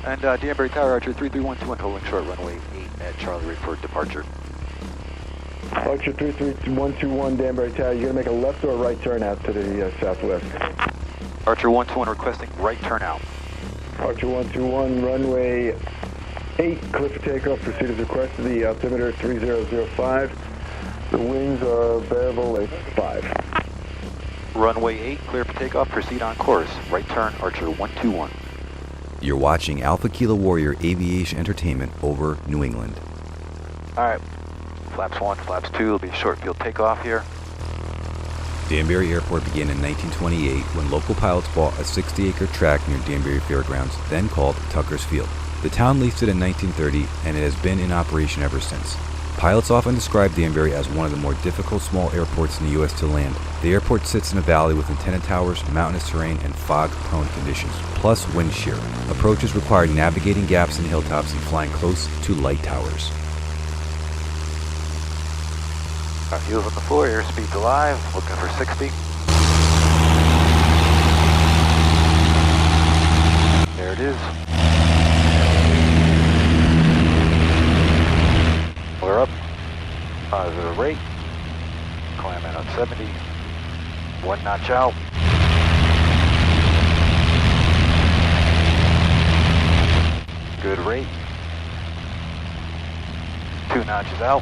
And Danbury Tower, Archer 33121, holding short, runway 8 at Charlie Reed for departure. Archer 33121, Danbury Tower, you're going to make a left or a right turn out to the southwest. Archer 121 requesting right turnout. Archer 121, runway 8, clear for takeoff, proceed as requested, the altimeter 3005. The winds are variable at 5. Runway 8, clear for takeoff, proceed on course. Right turn, Archer 121. You're watching Alpha Kilo Warrior Aviation Entertainment over New England. Alright, flaps 1, flaps 2, it'll be a short field takeoff here. Danbury Airport began in 1928 when local pilots bought a 60-acre tract near Danbury Fairgrounds, then called Tucker's Field. The town leased it in 1930 and it has been in operation ever since. Pilots often describe Danbury as one of the more difficult small airports in the U.S. to land. The airport sits in a valley with antenna towers, mountainous terrain, and fog-prone conditions, plus wind shear. Approaches require navigating gaps in hilltops and flying close to light towers. Our heels on the floor, airspeed's alive, looking for 60. There it is. We're up, positive rate, climb in on 70, 1 notch out. Good rate, 2 notches out.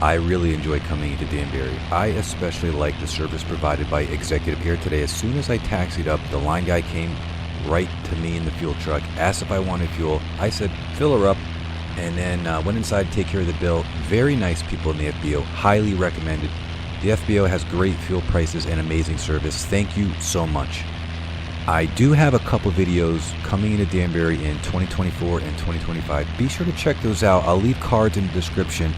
I really enjoy coming into Danbury. I especially like the service provided by Executive Air today. As soon as I taxied up, the line guy came right to me in the fuel truck, asked if I wanted fuel. I said, fill her up, and then went inside to take care of the bill. Very nice people in the FBO, highly recommended. The FBO has great fuel prices and amazing service. Thank you so much. I do have a couple videos coming into Danbury in 2024 and 2025. Be sure to check those out. I'll leave cards in the description.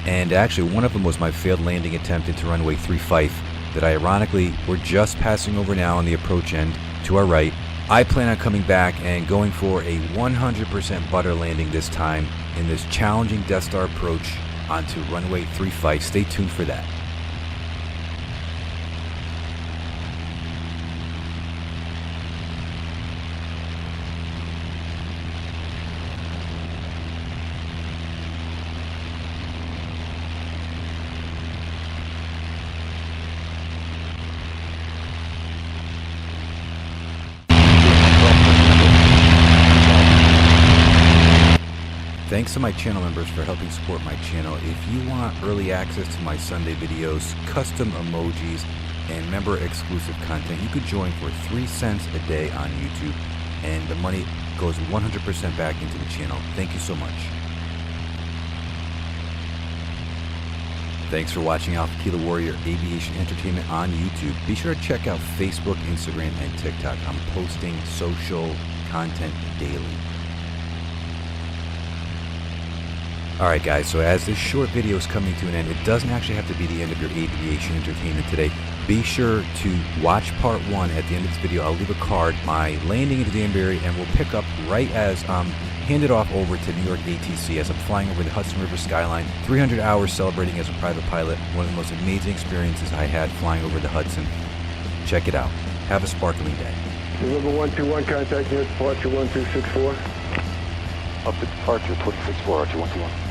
And actually, one of them was my failed landing attempt into runway 35 that I ironically, we're just passing over now on the approach end to our right. I plan on coming back and going for a 100% butter landing this time in this challenging Death Star approach onto runway 35. Stay tuned for that. Thanks to my channel members for helping support my channel. If you want early access to my Sunday videos, custom emojis, and member exclusive content, you could join for 3 cents a day on YouTube, and the money goes 100% back into the channel. Thank you so much. Thanks for watching Alpha Kilo Warrior Aviation Entertainment on YouTube. Be sure to check out Facebook, Instagram, and TikTok. I'm posting social content daily. Alright guys, so as this short video is coming to an end, it doesn't actually have to be the end of your aviation entertainment today. Be sure to watch part 1 at the end of this video. I'll leave a card, my landing into Danbury, and we'll pick up right as I'm handed off over to New York ATC as I'm flying over the Hudson River skyline. 300 hours celebrating as a private pilot. One of the most amazing experiences I had flying over the Hudson. Check it out. Have a sparkling day. Deliver 121, contact near departure 1264. Up to departure 264, Archer 121.